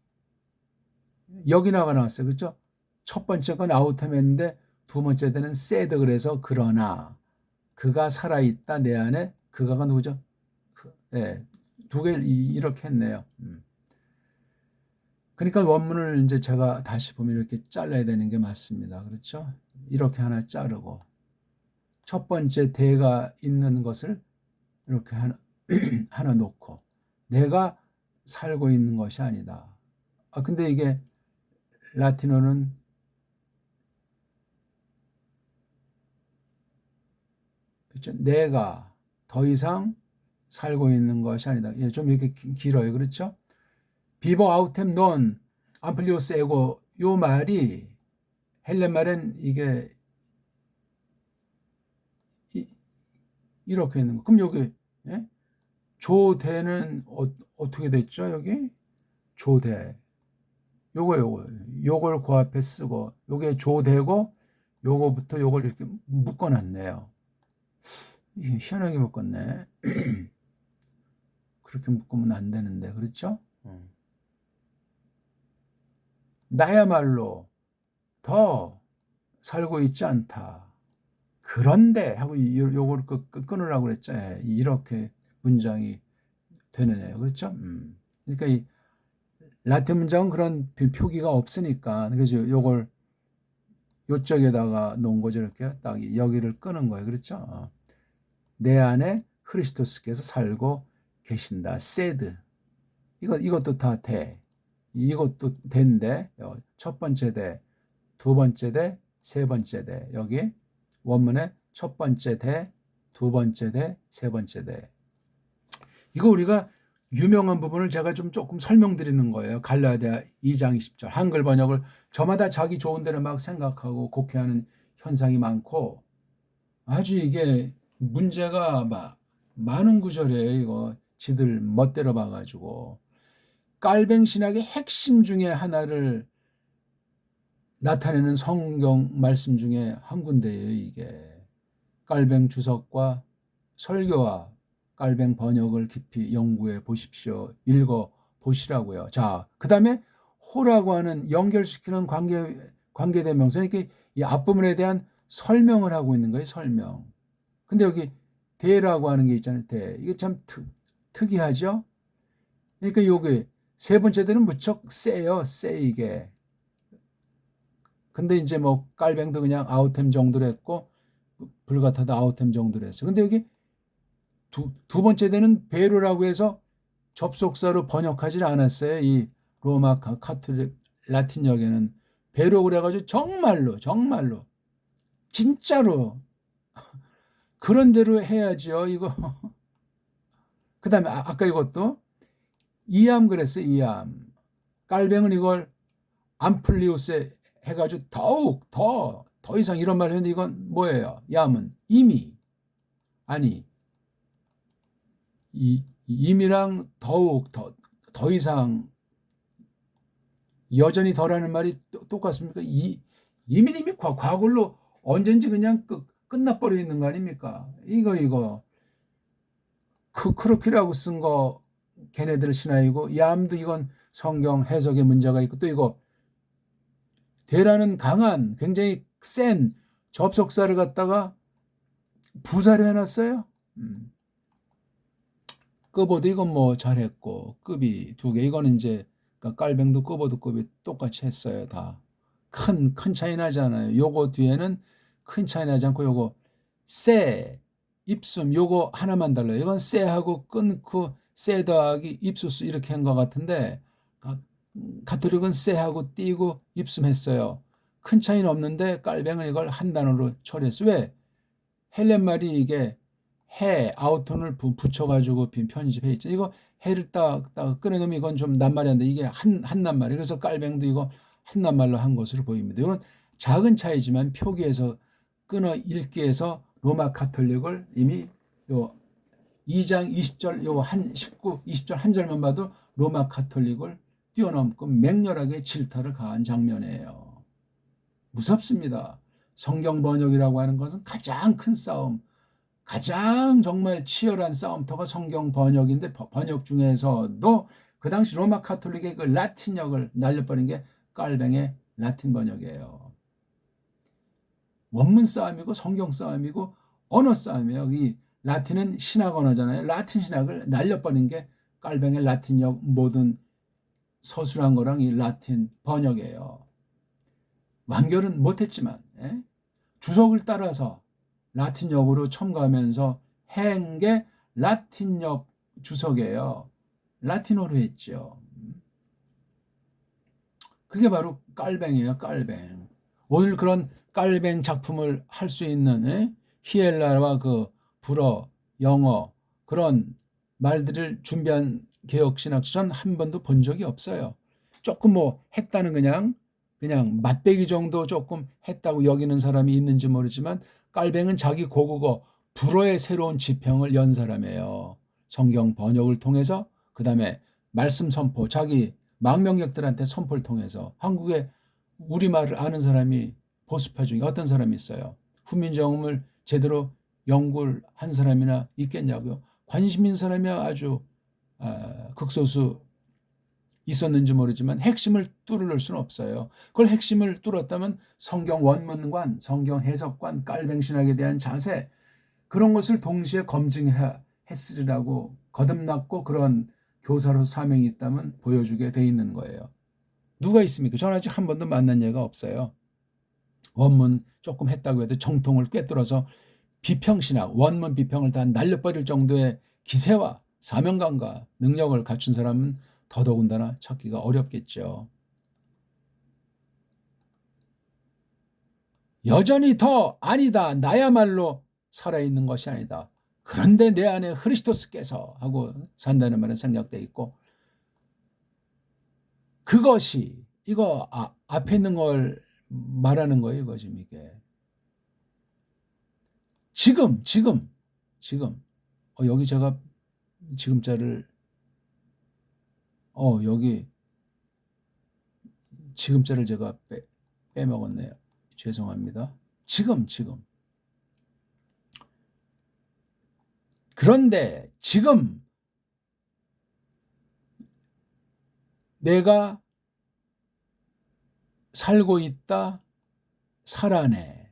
여기 나왔어요. 그렇죠? 첫 번째 건 아우텀했는데 두 번째 때는 세드 그래서 그러나 그가 살아있다 내 안에. 그가가 누구죠? 두 개 이렇게 했네요. 그러니까 원문을 이제 제가 다시 보면 이렇게 잘라야 되는 게 맞습니다. 그렇죠? 이렇게 하나 자르고 첫 번째 대가 있는 것을 이렇게 하나 놓고 내가 살고 있는 것이 아니다. 근데 이게 라틴어는 그렇죠? 내가 더 이상 살고 있는 것이 아니다. 좀 이렇게 길어요. 그렇죠? 비버 아우템 논 암플리오스 에고 요 말이 헬렌 말은 이게 이렇게 있는 거. 그럼 여기 조대는 어떻게 됐죠? 여기 조대 요걸 그 앞에 쓰고 요게 조대고 요거부터 요걸 이렇게 묶어놨네요. 희한하게 묶었네. 그렇게 묶으면 안 되는데 그렇죠? 나야말로 더 살고 있지 않다. 그런데 하고 요걸 끊으라고 그랬죠. 이렇게 문장이 되느냐요. 그렇죠? 그러니까 이 라틴 문장은 그런 표기가 없으니까 그래서 요걸 요쪽에다가 놓은 거죠. 이렇게 딱 여기를 끄는 거예요. 그렇죠? 내 안에 크리스토스께서 살고 계신다. said. 이것도 다 돼. 이것도 된데 첫 번째 대, 두 번째 대, 세 번째 대. 여기 원문에 첫 번째 대, 두 번째 대, 세 번째 대. 이거 우리가 유명한 부분을 제가 좀 조금 설명드리는 거예요. 갈라디아 2장 20절. 한글 번역을 저마다 자기 좋은 대로 막 생각하고 곡해하는 현상이 많고 아주 이게 문제가 많은 구절이에요. 이거 지들 멋대로 봐가지고 깔뱅 신학의 핵심 중에 하나를 나타내는 성경 말씀 중에 한 군데예요. 이게 깔뱅 주석과 설교와 깔뱅 번역을 깊이 연구해 보십시오. 읽어 보시라고요. 자, 그 다음에 호라고 하는 연결시키는 관계대명사 이렇게 이 앞부분에 대한 설명을 하고 있는 거예요. 설명. 근데 여기 대라고 하는 게 있잖아요. 대. 이게 참 특이하죠? 그러니까 요게 세 번째 대는 무척 세요. 세 이게. 근데 이제 뭐 깔뱅도 그냥 아우템 정도로 했고 불같아도 아우템 정도로 했어요. 근데 여기 두 번째 되는 베로라고 해서 접속사로 번역하지 않았어요. 이 로마 카톨릭 라틴역에는 베로 그래가지고 정말로 진짜로 그런 대로 해야지요. 이거 그 다음에 아까 이것도 이암 그랬어요. 이암 깔뱅은 이걸 암플리우스 해가지고 더욱 더 이상 이런 말을 했는데 이건 뭐예요? 얌은 이미 아니 임이랑 더욱 더 이상 여전히 더라는 말이 똑같습니까? 이미 과거로 언젠지 그냥 끝나버려 있는 거 아닙니까? 이거 크로키라고 쓴 거 걔네들 신화이고 얌도 이건 성경 해석에 문제가 있고 또 이거 대라는 강한 굉장히 센 접속사를 갖다가 부사를 해놨어요. 끄보도 이건 뭐 잘했고 급이 2개 이거는 이제 그러니까 깔뱅도 끄보도 급이 똑같이 했어요. 다 큰 차이 나지 않아요. 요거 뒤에는 큰 차이 나지 않고 요거 세 입숨 요거 하나만 달라요. 이건 세하고 끊고 세 더하기 입수수 이렇게 한 것 같은데 가톨릭은 세하고 띄고 입숨했어요. 큰 차이는 없는데 깔뱅은 이걸 한 단어로 처리했어요. 왜? 헬렌 말이 이게 해 아우톤을 붙여가지고 편집해 있죠. 이거 해를 딱 꺼내놓으면 이건 좀 낱말인데 이게 한 낱말이 그래서 깔뱅도 이거 한 낱말로 한 것으로 보입니다. 이건 작은 차이지만 표기에서 끊어 읽기에서 로마 카톨릭을 이미 요 2장 20절 요 한 19, 20절 한 절만 봐도 로마 카톨릭을 뛰어넘고 맹렬하게 질타를 가한 장면이에요. 무섭습니다. 성경 번역이라고 하는 것은 가장 큰 싸움, 가장 정말 치열한 싸움터가 성경 번역인데 번역 중에서도 그 당시 로마 카톨릭의 그 라틴역을 날려버린 게 깔뱅의 라틴 번역이에요. 원문 싸움이고 성경 싸움이고 언어 싸움이에요. 이 라틴은 신학 언어잖아요. 라틴 신학을 날려버린 게 깔뱅의 라틴역 모든 서술한 거랑 이 라틴 번역이에요. 완결은 못했지만 주석을 따라서 라틴역으로 첨가하면서 한 게 라틴역 주석이에요. 라틴어로 했죠. 그게 바로 깔뱅이에요. 깔뱅. 오늘 그런 깔뱅 작품을 할 수 있는 히엘라와 그 불어, 영어 그런 말들을 준비한 개혁신학전 한 번도 본 적이 없어요. 조금 뭐 했다는 그냥 맛배기 정도 조금 했다고 여기는 사람이 있는지 모르지만 깔뱅은 자기 고국어 불어의 새로운 지평을 연 사람이에요. 성경 번역을 통해서 그다음에 말씀 선포 자기 망명객들한테 선포를 통해서 한국에 우리말을 아는 사람이 보수파 중에 어떤 사람이 있어요. 후민정음을 제대로 연구를 한 사람이나 있겠냐고요. 관심 있는 사람이 아주 극소수 있었는지 모르지만 핵심을 뚫을 수는 없어요. 그걸 핵심을 뚫었다면 성경 원문관, 성경 해석관, 깔뱅신학에 대한 자세 그런 것을 동시에 검증했으리라고 거듭났고 그런 교사로서 사명이 있다면 보여주게 돼 있는 거예요. 누가 있습니까? 저는 아직 한 번도 만난 예가 없어요. 원문 조금 했다고 해도 정통을 꿰뚫어서 비평신학, 원문 비평을 다 날려버릴 정도의 기세와 사명감과 능력을 갖춘 사람은 더더군다나 찾기가 어렵겠죠. 여전히 더 아니다. 나야말로 살아있는 것이 아니다. 그런데 내 안에 그리스도께서 하고 산다는 말은 생략되어 있고 그것이 이거 앞에 있는 걸 말하는 거예요. 이거 지금 이게. 지금 여기 제가 지금자를 여기 지금자를 제가 빼먹었네요. 죄송합니다. 지금 그런데 지금 내가 살고 있다 살아내.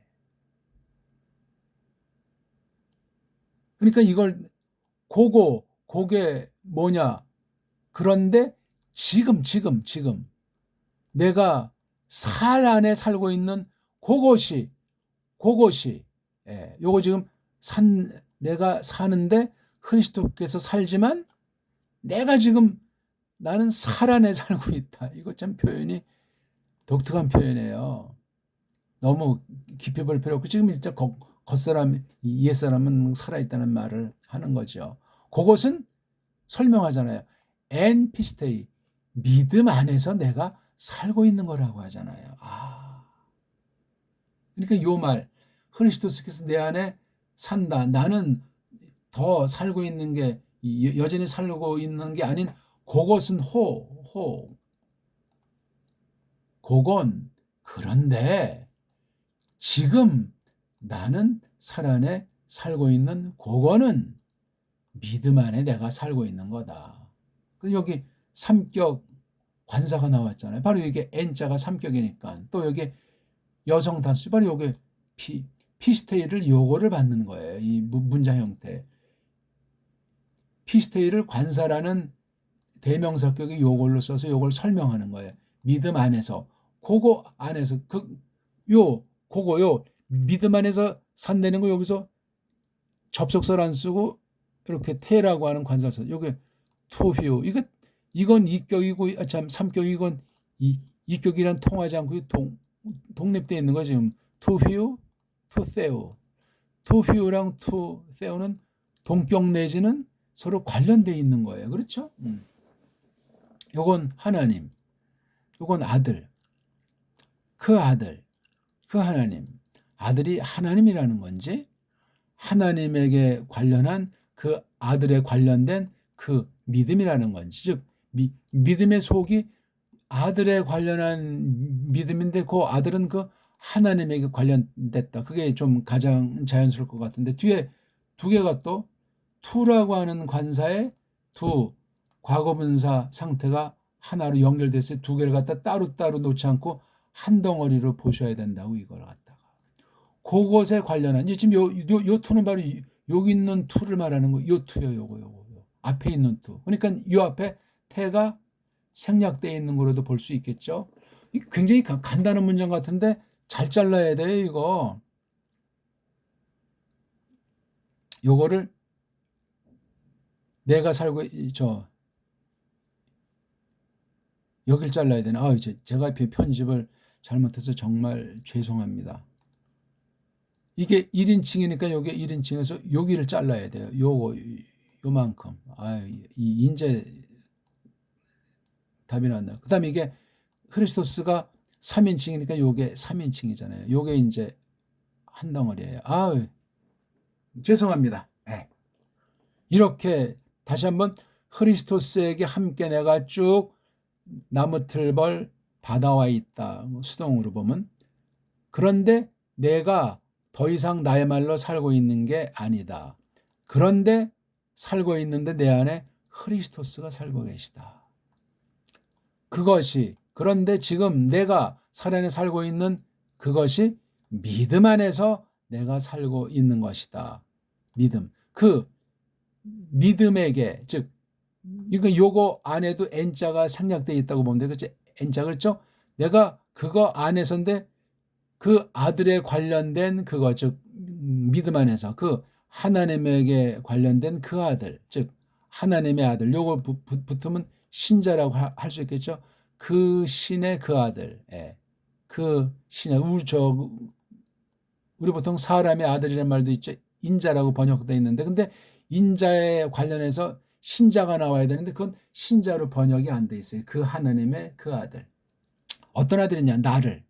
그러니까 이걸 그게 뭐냐. 그런데 지금 내가 살 안에 살고 있는 그것이 요거 지금 내가 사는데 그리스도께서 살지만 내가 지금 나는 살아내 살고 있다. 이거 참 표현이 독특한 표현이에요. 너무 깊이 볼 필요 없고 지금 진짜 겉사람, 옛사람은 살아있다는 말을 하는 거죠. 그것은 설명하잖아요. 엔 피스테이, 믿음 안에서 내가 살고 있는 거라고 하잖아요. 그러니까 요 말, 그리스도께서 내 안에 산다. 나는 더 살고 있는 게 여전히 살고 있는 게 아닌 그것은 그건 그런데 지금 나는 살아내 살고 있는 그거는 믿음 안에 내가 살고 있는 거다. 여기 삼격 관사가 나왔잖아요. 바로 이게 N자가 삼격이니까 또 여기 여성 단수 바로 여기 피스테이를 요거를 받는 거예요. 이 문장 형태. 피스테이를 관사라는 대명사격이 요걸로 써서 요걸 설명하는 거예요. 믿음 안에서 그거 안에서 그거요 믿음 안에서 산다는 거 여기서 접속사를 안 쓰고 이렇게 테라고 하는 관사서 여기 토휘오 이건 이격이고 참 삼격 이건 이격이란 통하지 않고 독립되어 있는 거 지금 토휘오 토세오 토휘오랑 토세오는 동격 내지는 서로 관련되어 있는 거예요. 그렇죠? 요건 하나님, 요건 아들, 그 하나님, 아들이 하나님이라는 건지 하나님에게 관련한 그 아들에 관련된 그 믿음이라는 건지 즉 믿음의 속이 아들에 관련한 믿음인데 그 아들은 그 하나님에게 관련됐다. 그게 좀 가장 자연스러울 것 같은데 뒤에 두 개가 또 투라고 하는 관사에 두 과거분사 상태가 하나로 연결됐어요. 두 개를 갖다 따로따로 놓지 않고 한 덩어리로 보셔야 된다고 이걸 갖다가 그것에 관련한 지금 요 투는 바로 여기 있는 투를 말하는 거. 요 투요 요거 앞에 있는 투. 그러니까 요 앞에 태가 생략되어 있는 거로도 볼 수 있겠죠. 굉장히 간단한 문장 같은데 잘 잘라야 돼요 이거. 요거를 내가 살고 여길 잘라야 되나? 제가 편집을 잘못해서 정말 죄송합니다. 이게 1인칭이니까 여기 1인칭에서 여기를 잘라야 돼요. 요만큼. 이제 답이 나왔나. 그 다음에 이게 크리스토스가 3인칭이니까 요게 3인칭이잖아요. 요게 이제 한 덩어리예요. 죄송합니다. 네. 이렇게 다시 한번 크리스토스에게 함께 내가 쭉 나무틀벌 바다와 있다. 수동으로 보면. 그런데 내가 더 이상 나의 말로 살고 있는 게 아니다. 그런데 살고 있는데 내 안에 크리스토스가 살고 계시다. 그런데 지금 내가 살아내 살고 있는 그것이 믿음 안에서 내가 살고 있는 것이다. 믿음. 그 믿음에게 즉 요거 안에도 N자가 생략되어 있다고 보면 돼. 그렇죠? N자 그렇죠? 내가 그거 안에서인데 그 아들에 관련된 그거 즉 믿음 안에서 그 하나님에게 관련된 그 아들 즉 하나님의 아들 요거 붙으면 신자라고 할 수 있겠죠. 그 신의 그 아들 그 신의 우리 보통 사람의 아들이라는 말도 있죠. 인자라고 번역되어 있는데 근데 인자에 관련해서 신자가 나와야 되는데 그건 신자로 번역이 안 돼 있어요. 그 하나님의 그 아들. 어떤 아들이냐? 나를.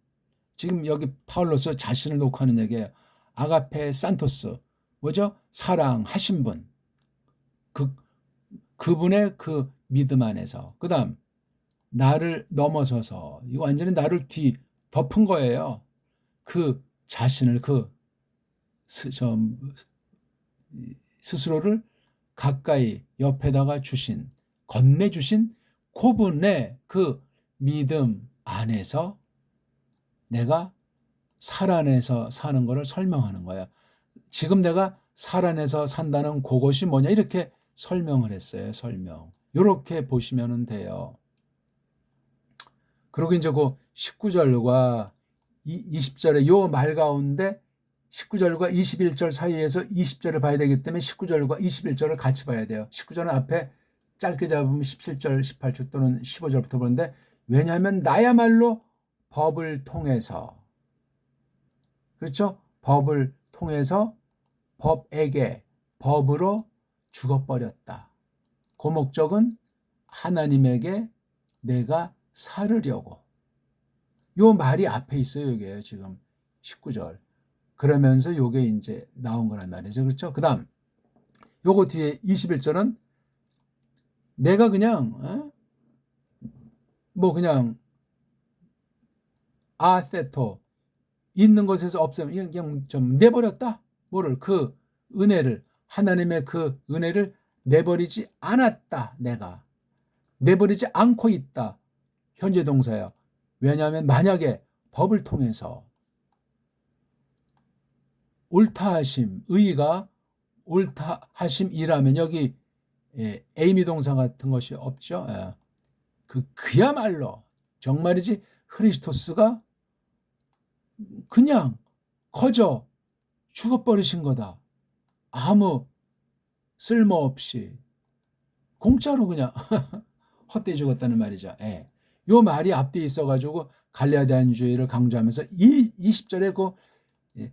지금 여기 파울로스 자신을 놓고 하는 얘기예요. 아가페 산토스. 뭐죠? 사랑하신 분. 그분의 그 믿음 안에서. 그 다음 나를 넘어서서 이거 완전히 나를 덮은 거예요. 그 자신을 스스로를 가까이 옆에다가 건네주신 그분의 그 믿음 안에서 내가 살아내서 사는 것을 설명하는 거야. 지금 내가 살아내서 산다는 그것이 뭐냐 이렇게 설명을 했어요. 이렇게 보시면 돼요. 그리고 이제 그 19절과 20절의 요 말 가운데 19절과 21절 사이에서 20절을 봐야 되기 때문에 19절과 21절을 같이 봐야 돼요. 19절은 앞에 짧게 잡으면 17절, 18절 또는 15절부터 보는데, 왜냐하면 나야말로 법을 통해서, 그렇죠? 법을 통해서 법에게, 법으로 죽어버렸다. 그 목적은 하나님에게 내가 살으려고. 요 말이 앞에 있어요. 이게 지금 19절. 그러면서 요게 이제 나온 거란 말이죠. 그렇죠? 그 다음 요거 뒤에 21절은 내가 그냥 뭐 그냥 아세토 있는 것에서 없으면 그냥 좀 내버렸다. 뭐를? 그 은혜를, 하나님의 그 은혜를 내버리지 않았다. 내가 내버리지 않고 있다. 현재 동사야. 왜냐하면 만약에 법을 통해서 옳다 하심, 의가 옳다 하심이라면, 여기 에이미 동사 같은 것이 없죠. 그야말로 정말이지 크리스토스가 그냥 거저 죽어버리신 거다. 아무 쓸모없이 공짜로 그냥 헛되이 죽었다는 말이죠. 요 말이 앞뒤에 있어가지고 갈라디아인주의를 강조하면서 이 20절에 그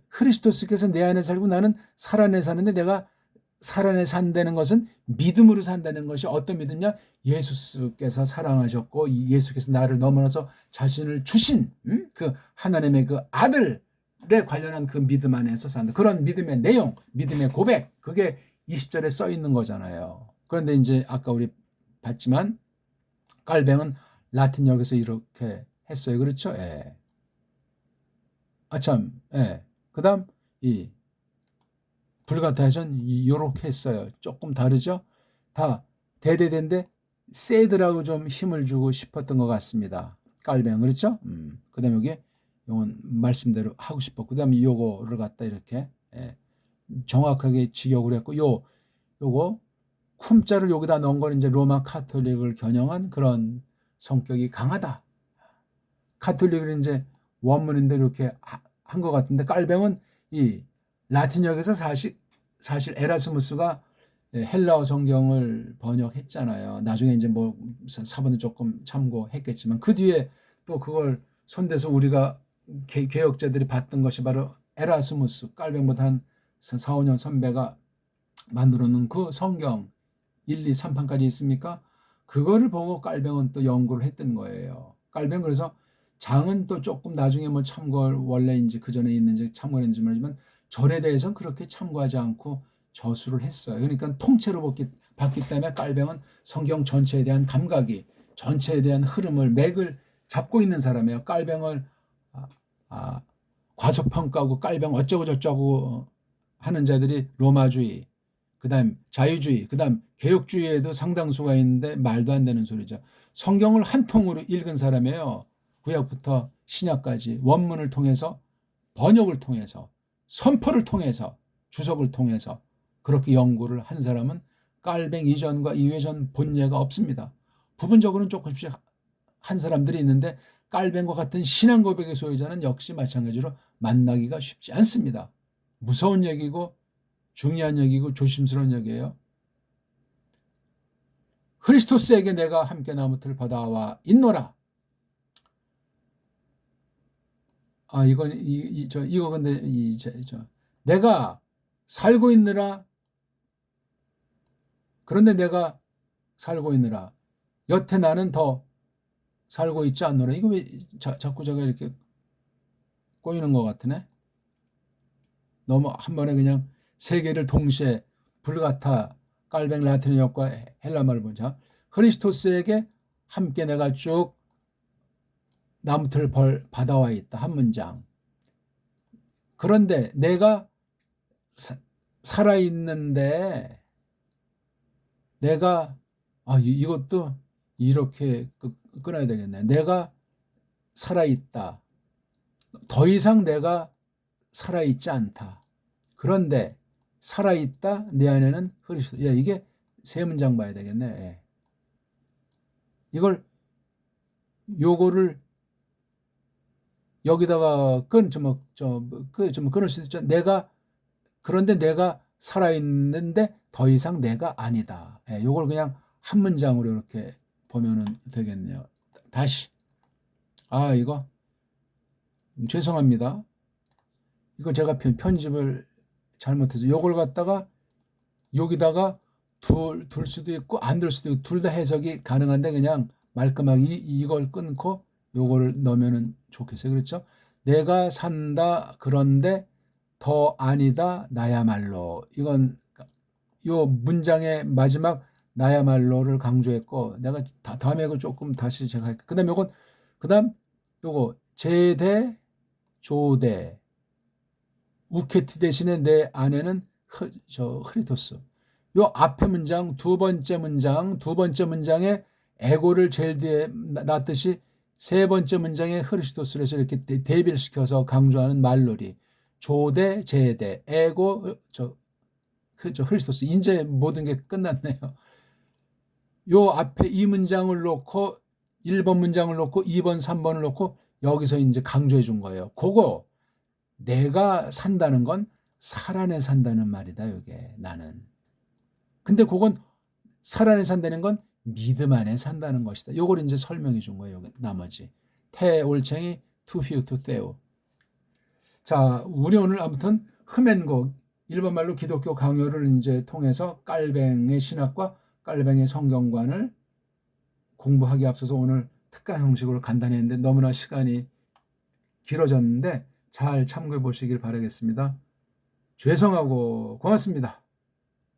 크리스토스께서 내 안에 살고 나는 살아내 사는데, 내가 살아내 산다는 것은 믿음으로 산다는 것이 어떤 믿음이냐? 예수께서 사랑하셨고 예수께서 나를 넘어서 자신을 주신 그 하나님의 그 아들에 관련한 그 믿음 안에서 산다. 그런 믿음의 내용, 믿음의 고백, 그게 20절에 써 있는 거잖아요. 그런데 이제 아까 우리 봤지만 깔뱅은 라틴역에서 이렇게 했어요. 그렇죠? 참, 그 다음, 이 불가타에서는 이렇게 했어요. 조금 다르죠? 다 대대대인데 세드라고 좀 힘을 주고 싶었던 것 같습니다. 깔뱅, 그렇죠? 그 다음에 여기 이건 말씀대로 하고 싶었고, 그 다음에 요거를 갖다 이렇게 정확하게 직역을 했고, 요거 쿰자를 여기다 넣은 건 이제 로마 카톨릭을 겨냥한 그런 성격이 강하다. 카톨릭을 이제 원문인데 이렇게 한 것 같은데, 깔뱅은 이 라틴역에서 사실 에라스무스가 헬라어 성경을 번역했잖아요. 나중에 이제 뭐 사본을 조금 참고했겠지만 그 뒤에 또 그걸 손대서 우리가 개혁자들이 봤던 것이 바로 에라스무스, 깔뱅보다 한 4, 5년 선배가 만들어 놓은 그 성경 1, 2, 3판까지 있습니까? 그거를 보고 깔뱅은 또 연구를 했던 거예요. 깔뱅, 그래서 장은 또 조금 나중에 뭐 참고를, 원래인지 그 전에 있는지 참고했는지 모르지만 절에 대해서는 그렇게 참고하지 않고 저수를 했어요. 그러니까 통째로 봤기 때문에 깔뱅은 성경 전체에 대한 감각이, 전체에 대한 흐름을, 맥을 잡고 있는 사람이에요. 깔뱅을 과소평가하고 깔뱅 어쩌고 저쩌고 하는 자들이 로마주의, 그 다음 자유주의, 그 다음 개혁주의에도 상당수가 있는데 말도 안 되는 소리죠. 성경을 한 통으로 읽은 사람이에요. 구약부터 신약까지 원문을 통해서, 번역을 통해서, 선포를 통해서, 주석을 통해서 그렇게 연구를 한 사람은 깔뱅 이전과 이후에 전 본예가 없습니다. 부분적으로는 조금씩 한 사람들이 있는데 깔뱅과 같은 신앙 고백의 소유자는 역시 마찬가지로 만나기가 쉽지 않습니다. 무서운 얘기고 중요한 얘기고 조심스러운 얘기예요. 크리스토스에게 내가 함께 나무틀 받아와 있노라. 이건 이거 근데 내가 살고 있느라, 그런데 내가 살고 있느라 여태 나는 더 살고 있지 않노라. 이거 왜 자꾸 제가 이렇게 꼬이는 것 같으네. 너무 한 번에 그냥 세 개를 동시에 불가타, 깔뱅, 라틴어과 헬라말을 보자. 크리스토스에게 함께 내가 쭉 나무틀 받아와 있다. 한 문장. 그런데 내가 살아있는데, 내가 이것도 이렇게 끊어야 되겠네. 내가 살아있다. 더 이상 내가 살아있지 않다. 그런데 살아있다. 내 안에는 그리스도. 이게 세 문장 봐야 되겠네. 요거를 여기다가 좀 끊을 수도 있죠. 그런데 내가 살아있는데 더 이상 내가 아니다. 예, 요걸 그냥 한 문장으로 이렇게 보면은 되겠네요. 다시. 이거 죄송합니다. 이거 제가 편집을 잘못해서 요걸 갖다가 여기다가 둘 수도 있고 안 둘 수도 있고 둘 다 해석이 가능한데 그냥 말끔하게 이걸 끊고 요거를 넣으면 좋겠어요. 그렇죠? 내가 산다 그런데 더 아니다 나야말로. 이건 요 문장의 마지막 나야말로를 강조했고 내가 다음에 그 조금 다시 제가 할게요. 그다음 요거 제대 조대 우케티 대신에 내 아내는 흐리토스. 요 앞에 문장 두 번째 문장에 에고를 제일 뒤에 놨듯이 세 번째 문장에 흐리스토스를 해서 이렇게 대비를 시켜서 강조하는 말놀이. 조대 제대 에고 흐리스토스. 이제 모든 게 끝났네요. 요 앞에 이 문장을 놓고 1번 문장을 놓고 2번 3번을 놓고 여기서 이제 강조해 준 거예요. 그거 내가 산다는 건 살아내 산다는 말이다. 이게 나는. 근데 그건 살아내 산다는 건 믿음 안에 산다는 것이다. 요걸 이제 설명해 준 거예요. 나머지. 태 올챙이 투휘 투테오. 자, 우리 오늘 아무튼 흠앤곡 일본 말로 기독교 강요를 이제 통해서 깔뱅의 신학과 깔뱅의 성경관을 공부하기 앞서서 오늘 특강 형식으로 간단히 했는데 너무나 시간이 길어졌는데 잘 참고해 보시길 바라겠습니다. 죄송하고 고맙습니다.